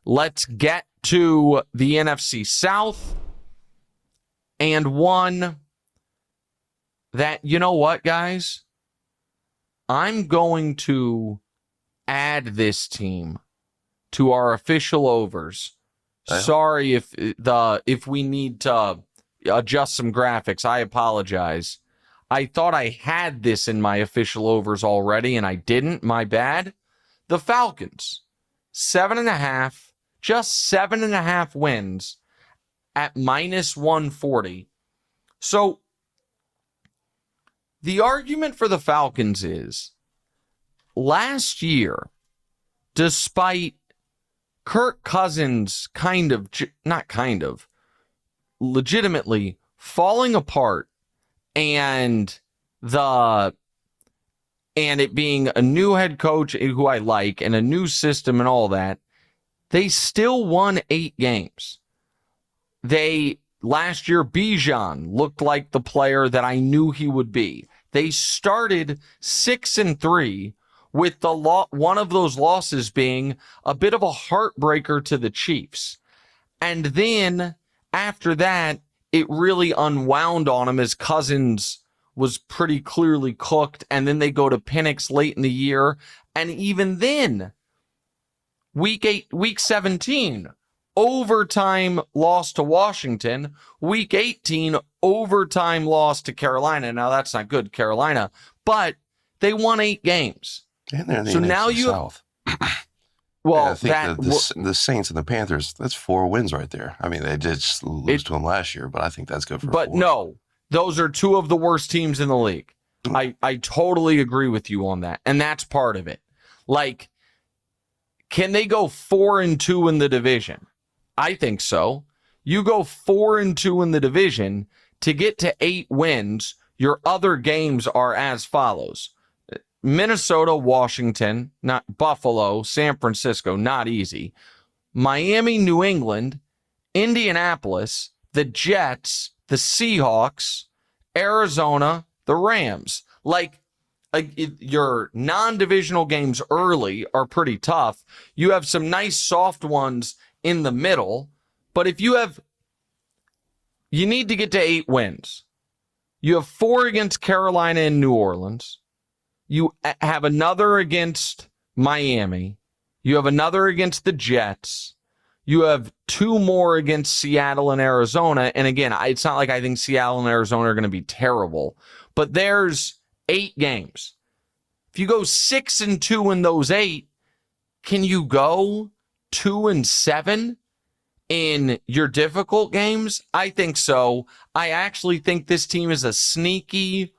let's get to the NFC South. And one that, you know what, guys? I'm going to add this team to our official overs. Sorry if we need to adjust some graphics. I apologize. I thought I had this in my official overs already, and I didn't. My bad. The Falcons, 7.5, just 7.5 wins at -140. So the argument for the Falcons is last year, despite Kirk Cousins legitimately falling apart and it being a new head coach who I like and a new system and all that, they still won 8 games. Last year, Bijan looked like the player that I knew he would be. They started 6-3 with one of those losses being a bit of a heartbreaker to the Chiefs. And then after that, it really unwound on them as Cousins was pretty clearly cooked. And then they go to Penix late in the year. And even then, week 17, overtime loss to Washington. Week 18, overtime loss to Carolina. Now, that's not good, Carolina. But they won 8 games. And they're in the so NFC now you South. Well, I think the Saints and the Panthers, that's 4 wins right there. I mean, they did just lose to them last year, but I think that's good for 4. But no, those are 2 of the worst teams in the league. I totally agree with you on that. And that's part of it. Like, can they go 4-2 in the division? I think so. You go 4-2 in the division to get to 8 wins. Your other games are as follows. Minnesota, Washington, not Buffalo, San Francisco, not easy. Miami, New England, Indianapolis, the Jets, the Seahawks, Arizona, the Rams. Like your non-divisional games early are pretty tough. You have some nice soft ones in the middle, but you need to get to 8 wins. You have 4 against Carolina and New Orleans. You have another against Miami. You have another against the Jets. You have 2 more against Seattle and Arizona. And again, it's not like I think Seattle and Arizona are going to be terrible, but there's 8 games. If you go 6-2 in those 8, can you go 2-7 in your difficult games? I think so. I actually think this team is a sneaky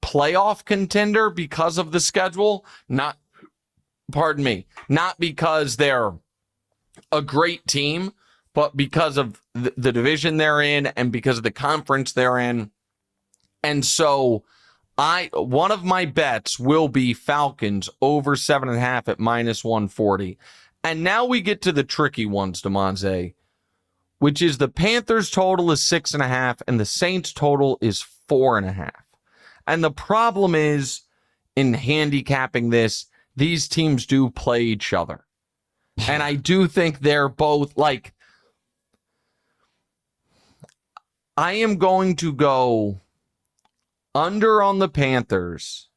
playoff contender because of the schedule. Not because they're a great team, but because of the division they're in and because of the conference they're in. And so one of my bets will be Falcons over 7.5 at -140. And now we get to the tricky ones, DeMonze, which is the Panthers total is 6.5 and the Saints total is 4.5. And the problem is, in handicapping this, these teams do play each other. And I do think they're both, like, I am going to go under on the Panthers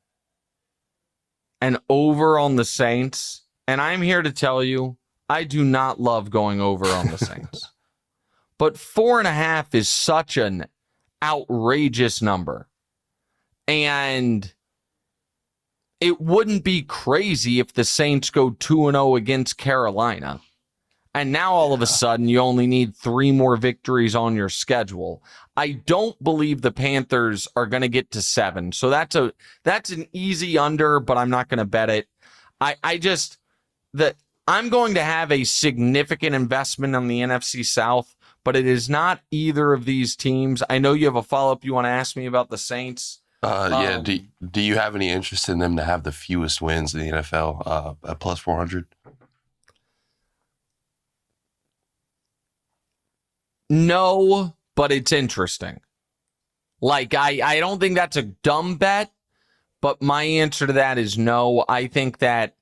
and over on the Saints. And I'm here to tell you, I do not love going over on the Saints. But 4.5 is such an outrageous number. And it wouldn't be crazy if the Saints go 2-0 against Carolina. And now all of a sudden you only need 3 more victories on your schedule. I don't believe the Panthers are going to get to 7. So that's an easy under, but I'm not going to bet it. I'm going to have a significant investment on the NFC South, but it is not either of these teams. I know you have a follow-up you want to ask me about the Saints. Yeah. Do you have any interest in them to have the fewest wins in the NFL at +400? No, but it's interesting. Like, I don't think that's a dumb bet, but my answer to that is no. I think that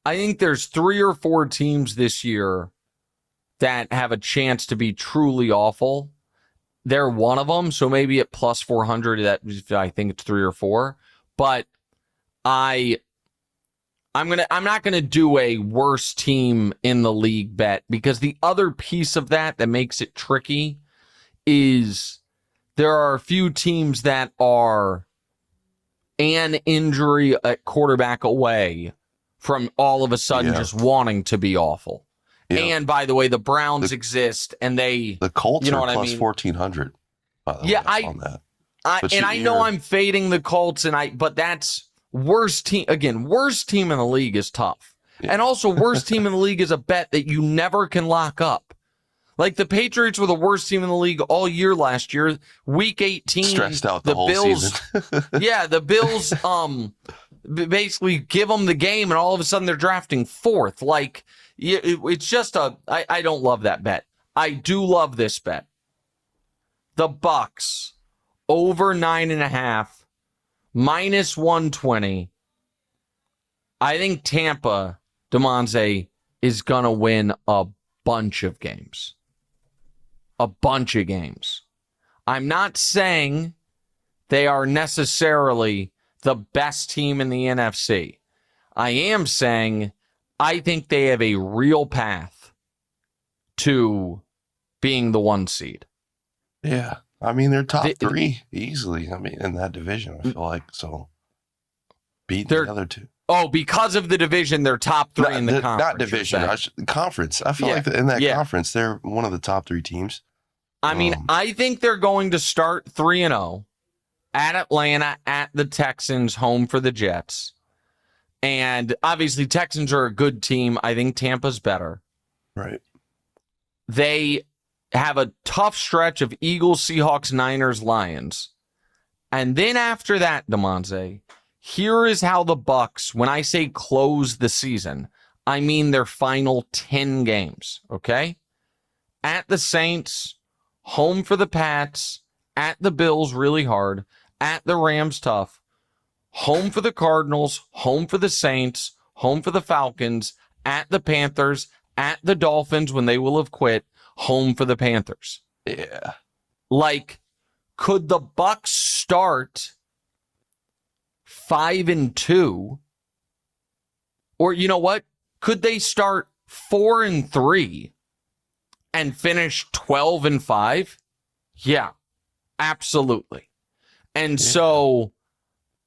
I think there's 3 or 4 teams this year that have a chance to be truly awful. They're one of them, so maybe at plus 400, that I think it's 3 or 4. But I'm not gonna do a worst team in the league bet, because the other piece of that makes it tricky is there are a few teams that are an injury at quarterback away from all of a sudden just wanting to be awful. Yeah. And by the way, the Browns exist, and the Colts are plus 1,400. Yeah, on that. I know I'm fading the Colts, but that's worst team. Again, worst team in the league is tough, and also worst team in the league is a bet that you never can lock up. Like the Patriots were the worst team in the league all year last year. Week 18, stressed out the whole Bills, season. Yeah, the Bills basically give them the game, and all of a sudden they're drafting 4th. Like, it's just I don't love that bet. I do love this bet. The Bucs over 9.5, minus 120. I think Tampa, DeMonze, is gonna win a bunch of games. A bunch of games. I'm not saying they are necessarily the best team in the NFC. I am saying I think they have a real path to being the 1 seed. Yeah. I mean, they're top 3 easily. I mean, in that division, I feel like. So beat the other 2. Oh, because of the division, they're top 3 in the conference. Not division, conference. I feel like in that conference, they're one of the top 3 teams. I mean, I think they're going to start 3-0 at Atlanta, at the Texans, home for the Jets. And obviously, Texans are a good team. I think Tampa's better. Right. They have a tough stretch of Eagles, Seahawks, Niners, Lions. And then after that, DeMonze, here is how the Bucs, when I say close the season, I mean their final 10 games, okay? At the Saints, home for the Pats, at the Bills really hard, at the Rams tough, home for the Cardinals, home for the Saints, home for the Falcons, at the Panthers, at the Dolphins when they will have quit, home for the Panthers. Yeah. Like, could the Bucs start 5-2? Or you know what? Could they start 4-3 and finish 12-5? Yeah, absolutely. And so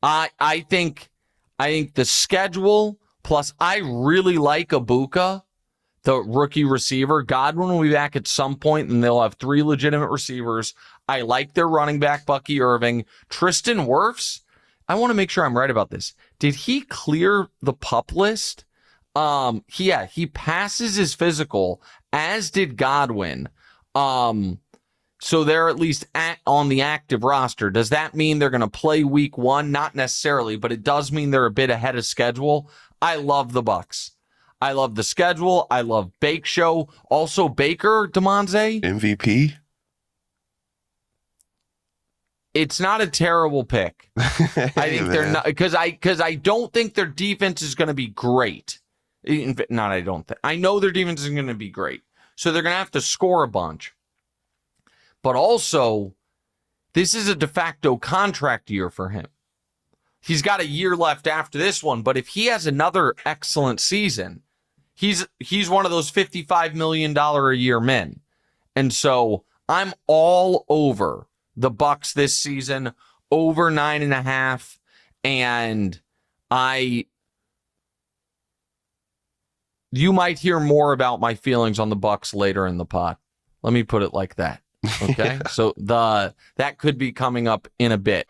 I think the schedule, plus I really like Ibuka, the rookie receiver. Godwin will be back at some point, and they'll have 3 legitimate receivers. I like their running back, Bucky Irving. Tristan Wirfs, I want to make sure I'm right about this. Did he clear the PUP list? He passes his physical, as did Godwin. So they're at least on the active roster. Does that mean they're going to play week 1? Not necessarily, but it does mean they're a bit ahead of schedule. I love the Bucs. I love the schedule. I love Bake Show. Also, Baker, DeMonze. MVP? It's not a terrible pick. I think they're not, because I don't think their defense is going to be great. I know their defense isn't going to be great. So they're going to have to score a bunch. But also, this is a de facto contract year for him. He's got a year left after this one, but if he has another excellent season, he's one of those $55 million a year men. And so I'm all over the Bucs this season, over 9.5. And you might hear more about my feelings on the Bucs later in the pod. Let me put it like that. Okay. So that could be coming up in a bit.